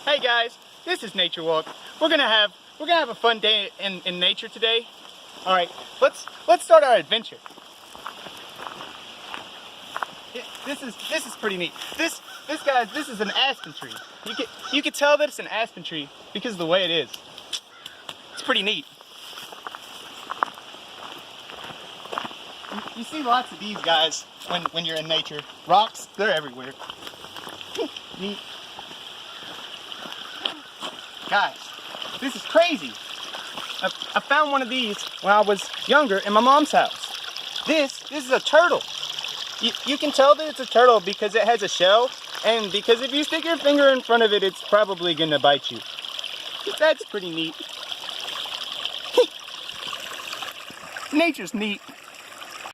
Hey guys, this is Nature Walk. We're gonna have a fun day in nature today. All right, let's start our adventure. This is pretty neat. This is an aspen tree. You can tell that it's an aspen tree because of the way it is. It's pretty neat. You see lots of these guys when you're in nature. Rocks, they're everywhere. Neat. Guys, this is crazy. I found one of these when I was younger in my mom's house. This is a turtle. You can tell that it's a turtle because it has a shell, and because if you stick your finger in front of it, it's probably gonna bite you. That's pretty neat. Nature's neat.